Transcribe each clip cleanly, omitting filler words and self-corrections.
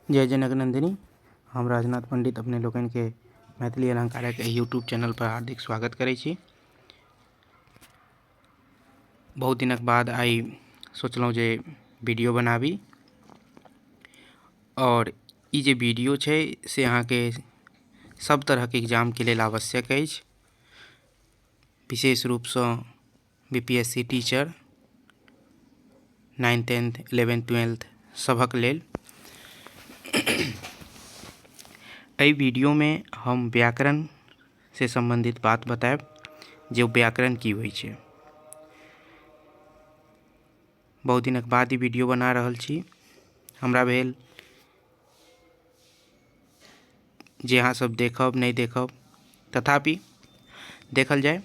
जय जनक नंदिनी। हम राजनाथ पंडित अपने लोगन के मैथिली अलंकारक यूट्यूब चैनल पर हार्दिक स्वागत करै छी। बहुत दिनक बाद आई सोचलहुँ जे वीडियो बनाबी और ई जे वीडियो छै से अहाँके सब तरहक एग्जाम के लेल आवश्यक अछि, विशेष रूपसँ BPSC teacher 9th 10th 11th 12th सभक लेल। एहि वीडियो में हम व्याकरण से संबंधित बात बताएब जे व्याकरण की होइ छै। बहुत दिनक बाद ई वीडियो बना रहल छी। हमरा भेल जे अहाँ सब देखब नहीं देखब, तथापि देखल जाए।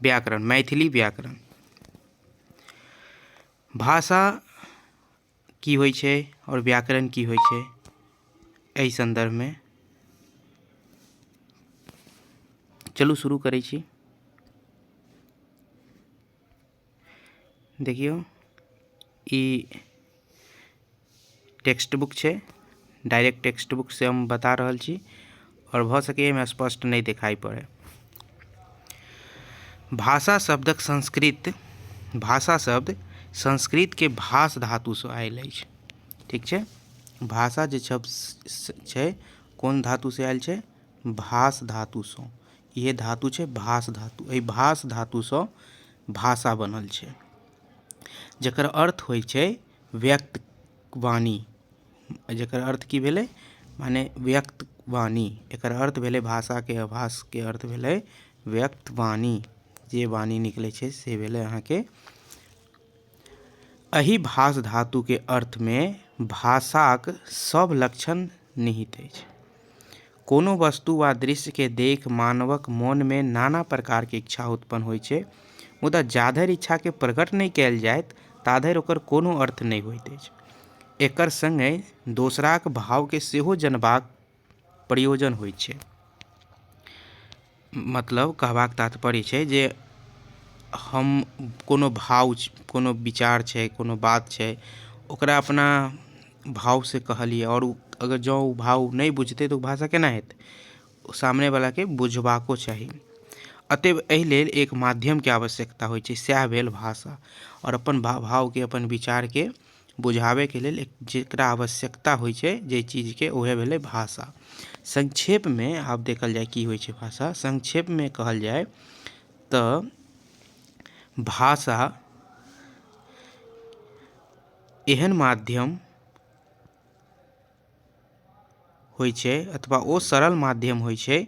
व्याकरण, मैथिली व्याकरण, भाषा की होइ छै और व्याकरण की होइ छै, एहि संदर्भ में चलू शुरू करै छी। देखियो ई टेक्स्ट बुक छै, डायरेक्ट टेक्स्ट बुक से हम बता रहल छी और भ सके में स्पष्ट नहीं दिखाई पड़े। भाषा शब्दक संस्कृत, भाषा शब्द संस्कृत के भाष धातु से आयल अछि। ठीक छै, भाषा जे शब्द छै कोन धातु से आयल छै? भाष धातु से। ये धातु छै भाष धातु। एहि भाष धातु से भाषा बनल छै, जकर अर्थ होइ छै व्यक्त वाणी। जकर अर्थ की भेलै? माने व्यक्त वाणी। एकर अर्थ भेलै भाषा के, भाष के अर्थ भेलै व्यक्त वाणी। जे वाणी निकले छै से भेलै अहाँके। एहि भाष धातु के अर्थ में भाषाक सब लक्षण निहित अछि। कोनो वस्तु वा दृश्य के देख मानवक मन में नाना प्रकार के इच्छा उत्पन्न होइ छै, मुदा जाधरि इच्छा के प्रकट नहीं कयल जायत ताधरि ओकर कोनो अर्थ नहीं होइत अछि। एकर संगे दोसराक भाव के सेहो जनबाक प्रयोजन होइ छै। मतलब कहबाक तात्पर्य छै जे हम कोनो भाव, कोनो विचार छै, कोनो बात छै, ओकरा अपना भाव से कहलिए और अगर जो भाव नहीं बुझते तो भाषा केना हेतै? सामने वाला के बुझबाको चाही। अतएव एहि लेल एक माध्यम के आवश्यकता होइ छै, सएह भेल भाषा। और अपन भाव के, अपन विचार के बुझावे के लेल जेकरा आवश्यकता होइ छै जे चीज के, ओहे भेलै भाषा। संक्षेप में आब देखल जाए की होइ छै भाषा। संक्षेप में कहल जाए तऽ भाषा एहन माध्यम होइ छै अथवा ओ सरल माध्यम होइ छै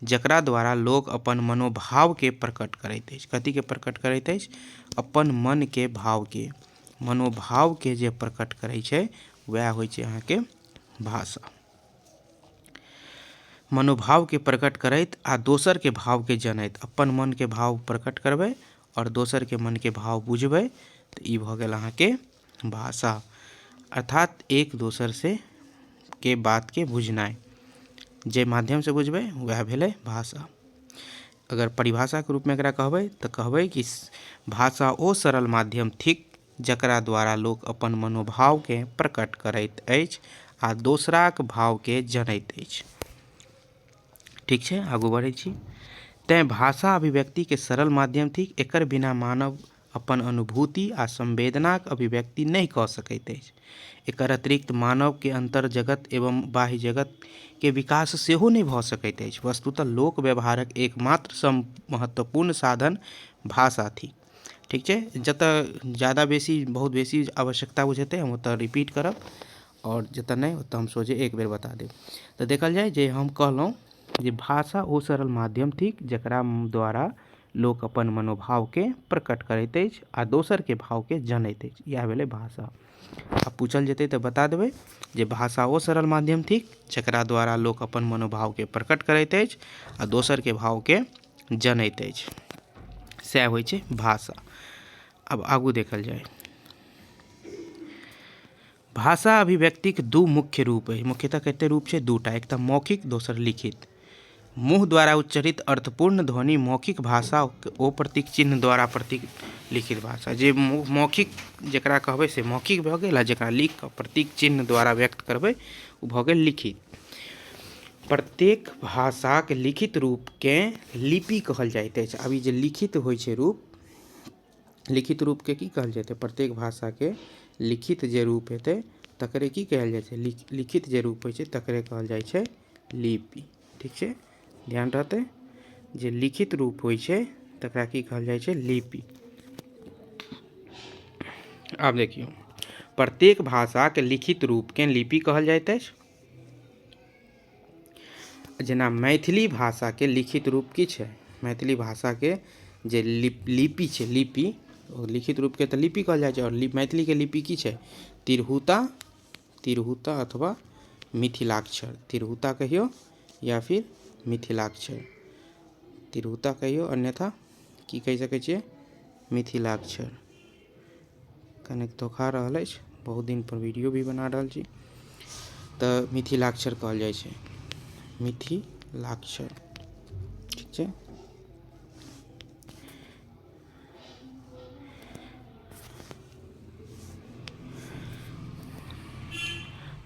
जकरा द्वारा लोग अपन मनोभाव के प्रकट करैत अछि। कथी के प्रकट करैत अछि? अपन मन के भाव के, मनोभाव के जे प्रकट करै छै वएह होइ छै अहाँके भाषा। मनोभाव के प्रकट करैत आ दोसर के भाव के जनैत। अपन मन के भाव प्रकट करबै और दोसर के मन के भाव बुझबै तऽ ई भऽ गेल अहाँके भाषा। अर्थात एक दोसर से के बात के बुझनाइ, जे माध्यम से बुझबै वएह भेलै भाषा। अगर परिभाषा के रूप में एकरा कहबै तऽ कहबै कि भाषा ओ सरल माध्यम थिक जकरा द्वारा लोक अपन मनोभाव के प्रकट करैत अछि आ दोसराक भाव के जनैत अछि। ठीक छै, आगू बढ़ै छी। तें भाषा अभिव्यक्ति के सरल माध्यम थिक। एकर बिना मानव अपन अनुभूति आ संवेदनाक अभिव्यक्ति नहीं कऽ सकैत अछि। एकर अतिरिक्त मानव के अंतर जगत एवं बाह्य जगत के विकास सेहो नहीं भऽ सकैत अछि। वस्तुतः लोक व्यवहारक एकमात्र महत्वपूर्ण साधन भाषा थी। ठीक छै, जतऽ ज़्यादा बेसी, बहुत बेसी आवश्यकता बुझेतै हम ओतऽ रिपीट करब और जतऽ नहीं ओतऽ हम सोझे एक बेर बता देब। तऽ देखल जाए जे हम कहलहुँ जे भाषा ओ सरल माध्यम थिक जकरा द्वारा लोक अपन मनोभाव के प्रकट करैत अछि आ दोसर के भाव के जनैत अछि। इएह भेलै भाषा। आ पूछल जेतै तऽ बता देबै जे भाषा ओ सरल माध्यम थिक जकरा द्वारा लोक अपन मनोभाव के प्रकट करैत अछि आ दोसर के भाव के जनैत अछि। सएह होइ छै भाषा। अब आगू देखल जाए। भाषा अभिव्यक्ति के दू मुख्य रूप है। मुख्यतः कते रूप छै? दूटा। एक तऽ मौखिक, दोसर लिखित। मुँह द्वारा उच्चरित अर्थपूर्ण ध्वनि मौखिक भाषा ओ प्रतीक चिन्ह द्वारा प्रतीक लिखित भाषा। जे मौखिक जकरा कहबै से मौखिक भऽ गेल, आ जकरा लिख कऽ प्रतीक चिन्ह द्वारा व्यक्त करबै ओ भऽ गेल लिखित। प्रत्येक भाषाक लिखित रूपकेँ लिपि कहल जाइत अछि। आब ई जे लिखित होइ छै रूप, लिखित रूपके की कहल जेतै? प्रत्येक भाषाके लिखित जे रूप हेतै तकरे की कहल जाइ छै? लिखित जे रूप होइ छै तकरे कहल जाइ छै लिपि। ठीक छै, ध्यान रहतै, जे लिखित रूप होइ छै तकरा की कहल जाइ छै? लिपि। आब देखियौ, प्रत्येक भाषाके लिखित रूपकेँ लिपि कहल जाइत अछि। जेना मैथिली भाषाके लिखित रूप की छै? मैथिली भाषाके जे लिपि छै, लिपि लिखित रूपके तऽ लिपि कहल जाइ छै, और मैथिलीके लिपि की छै? तिरहुता अथवा मिथिलाक्षर। तिरहुता कहियौ या फिर मिथिलाक्षर। तिरहुता कहियौ, अन्यथा की कहि सकै छियै? मिथिलाक्षर। कनेक धोखा रहल अछि, बहुत दिन पर वीडियो भी बना रहल छी, तऽ मिथिलाक्षर कहल जाइ छै, मिथिलाक्षर। ठीक छै,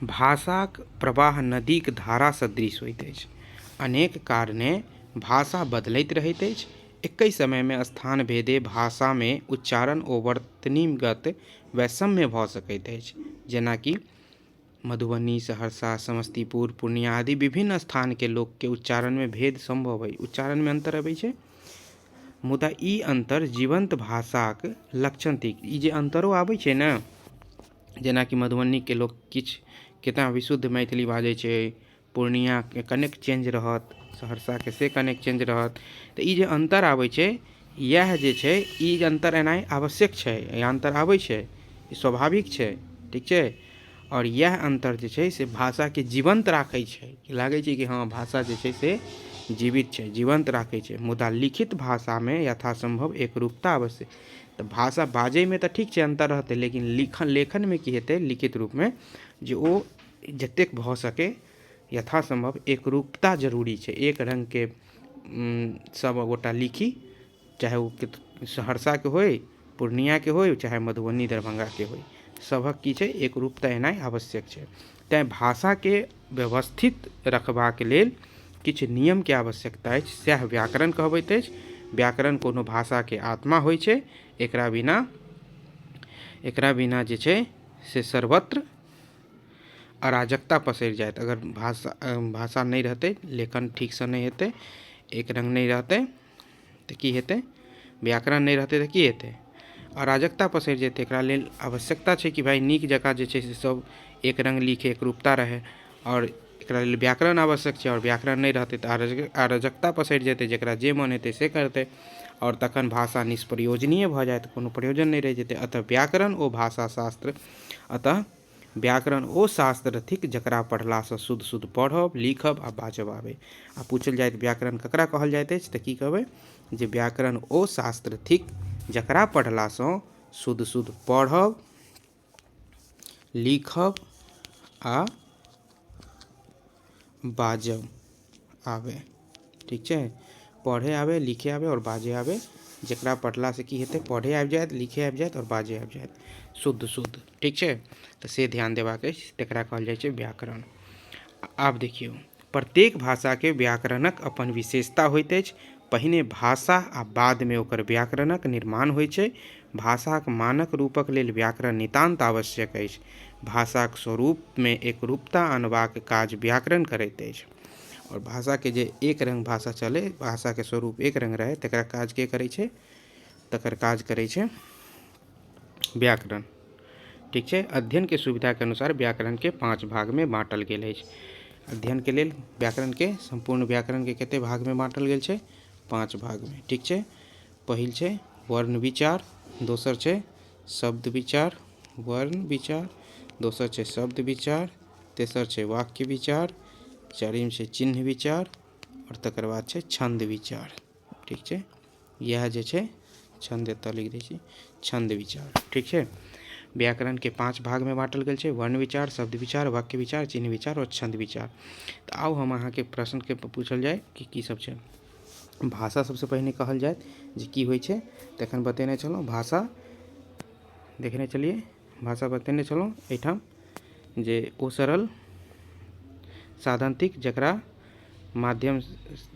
भाषाक प्रवाह नदीक धारा सदृश होइत अछि। अनेक कारणे भाषा बदलैत रहैत अछि। एकै समयमे स्थान भेदे भाषामे उच्चारण ओ वर्तनीगत वैषम्य भऽ सकैत अछि। जेनाकि मधुबनी, सहरसा, समस्तीपुर, पूर्णिया आदि विभिन्न स्थानके लोकके उच्चारणमे भेद संभव अइ, उच्चारणमे अंतर अबै छै, मुदा ई अंतर जीवंत भाषाक लक्षण थिक। ई जे अंतरो आबै छै ने, जेनाकि मधुबनीके लोक किछु केतना विशुद्ध मैथिली बाजै छै, पूर्णियाके कनेक चेंज रहत, सहरसाके से कनेक चेंज रहत। तऽ ई जे अंतर आबै छै, इएह जे छै, ई अंतर एनाइ आवश्यक छै, ई अंतर आबै छै, ई स्वाभाविक छै। ठीक छै, और यह अंतर जे छै से भाषाके जीवंत राखै छै। लागै छै कि हाँ, भाषा जे छै से जीवित छै, जीवंत राखै छै। मुदा लिखित भाषामे यथासंभव एकरूपता आवश्यक। तऽ भाषा बाजैमे तऽ ठीक छै, अंतर रहतै, लेकिन लेखनमे की हेतै? लिखित रूपमे जे ओ जतेक भऽ सकै यथासंभव एकरूपता जरूरी छै। एक रंगके सब गोटा लिखी, चाहे ओ सहरसाके होय, पूर्णियाके होय, चाहे मधुबनी दरभंगाके होय, सभक की छै? एकरूपता एनाइ आवश्यक छै। तेँ भाषाके व्यवस्थित रखबाक लेल किछु नियमके आवश्यकता अछि, सएह व्याकरण कहबैत अछि। व्याकरण कोनो भाषाके आत्मा होइ छै। एकरा बिना जे छै से सर्वत्र अराजकता पसरि जायत। अगर भाषा नहीं रहतै, लेखन ठीकसँ नहीं हेतै, एक रंग नहीं रहतै, तऽ की हेतै? व्याकरण नहीं रहतै तऽ की हेतै? अराजकता पसरि जेतै। एकरा लेल आवश्यकता छै कि भाई नीक जकाँ जे छै से सब एक रंग लिखे, एकरूपता रहै, और एकरा लेल व्याकरण आवश्यक छै। और व्याकरण नहीं रहतै तऽ अराजकता पसरि जेतै, जकरा जे मन हेतै से करतै, और तखन भाषा निष्प्रयोजनीय भऽ जायत, कोनो प्रयोजन नहीं रहि जेतै। अतः व्याकरण ओ भाषा शास्त्र, अतः व्याकरण ओ शास्त्र थिक जकरा पढ़लासँ शुद्ध शुद्ध पढ़ब, लिखब आ बाजब आबै। आ पूछल जायत व्याकरण ककरा कहल जाइत अछि, तऽ की कहबै? जे व्याकरण ओ शास्त्र थिक जकरा पढ़लासँ शुद्ध शुद्ध पढ़ब, लिखब आ बाजब आबै। ठीक छै, पढ़े आबै, लिखे आबै और बाजे आबै। जकरा पढ़लासँ की हेतै? पढ़े आबि जायत, लिखे आबि जायत और बाजे आबि जायत, शुद्ध शुद्ध। ठीक छै, तऽ से ध्यान देबाक अछि, तकरा कहल जाइ छै व्याकरण। आब देखियौ, प्रत्येक भाषाके व्याकरणक अपन विशेषता होइत अछि। पहिने भाषा आ बादमे ओकर व्याकरणक निर्माण होइत छै। भाषाक मानक रूपक लेल व्याकरण नितान्त आवश्यक अछि। भाषाक स्वरूपमे एकरूपता अनबाक काज व्याकरण करैत अछि। और भाषाके जे एक रंग भाषा चलै, भाषाके स्वरूप एक रंग रहै, तकरा काज के करै छै? तकर काज करै छै व्याकरण। ठीक छै, अध्ययनके सुविधाके अनुसार व्याकरणके 5 भागमे बाँटल गेल अछि। अध्ययनके लेल व्याकरणके, संपूर्ण व्याकरणके कते भागमे बाँटल गेल छै? 5 भागमे। ठीक छै, पहिल छै वर्ण विचार, दोसर छै शब्द विचार, वर्ण विचार, दोसर छै शब्द विचार, तेसर छै वाक्य विचार, चारिम छै चिन्ह विचार, और तकर बाद छै छंद विचार। ठीक छै, यह जे छै छंद एतऽ लिख दै छी, छंद विचार। ठीक छै, व्याकरण के 5 भाग में बाँटल गेल छै, वर्ण विचार, शब्द विचार, वाक्य विचार, चिन्ह विचार और छंद विचार। तो आउ हम अहाँ के प्रश्न के पूछल जाए कि की सब छै। भाषा सबसे पहिने कहल जाए जे की होइ छै, तऽ एखन बतेने छलहुँ भाषा, देखने चलिए भाषा बतेने छलहुँ एहिठाम जे ओ सरल साधन थिक जकरा माध्यम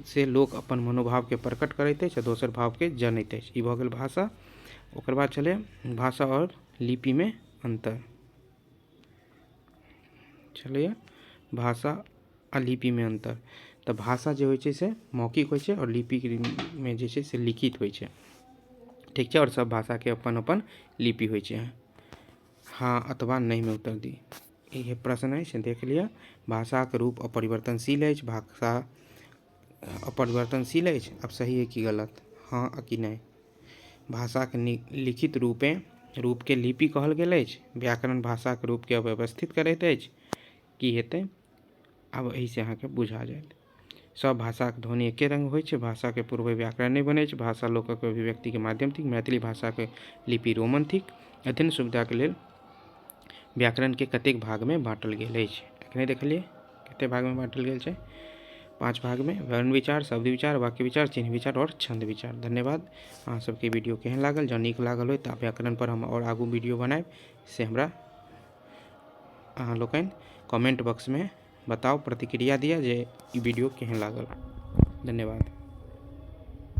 से लोक अपन मनोभाव के प्रकट करैत अछि, दोसर भाव के जनैत अछि। ई भऽ गेल भाषा। ओकर बाद चले भाषा और लिपि में अंतर। चलिए भाषा आ लिपि में अंतर। तो भाषा जे होइ छै से मौखिक होइ छै और लिपि में जे छै से लिखित होइ छै, ठीक छै। और सब भाषा के अपन अपन लिपि होइ छै। हाँ अथवा नहीं में उत्तर दी। ये प्रश्न है से देख लिया। भाषा के रूप अपरिवर्तनशील है, भाषा अपरिवर्तनशील है। अब सही है कि गलत, हाँ आ कि नहीं। भाषा के लिखित रूप के लिपि कहल गेल अछि। व्याकरण भाषा के रूप के अव्यवस्थित करैत अछि। की हेतै, आब एहि से अहाँ के बुझा जायत। सब भाषा के ध्वनि एके रंग होइ छै। भाषा के पूर्व व्याकरण नहीं बनै छै। भाषा लोकक अभिव्यक्ति के माध्यम थिक। मैथिली भाषा के लिपि रोमन थिक। अध्ययन सुविधा के लेल व्याकरण के कतेक भाग में बाँटल गेल अछि, एखने देखलिए कते भाग में बाँटल गेल छै, 5 भाग में। वर्ण विचार, शब्द विचार, वाक्य विचार, चिन्ह विचार और छंद विचार। धन्यवाद। अहाँ सबके वीडियो केहन लागल, जँ नीक लागल हो तऽ व्याकरण पर हम और आगू वीडियो बनाएब, से हमरा अहाँ लोकनि कमेंट बॉक्स में बताओ, प्रतिक्रिया दिया जे ई वीडियो केहन लागल। धन्यवाद।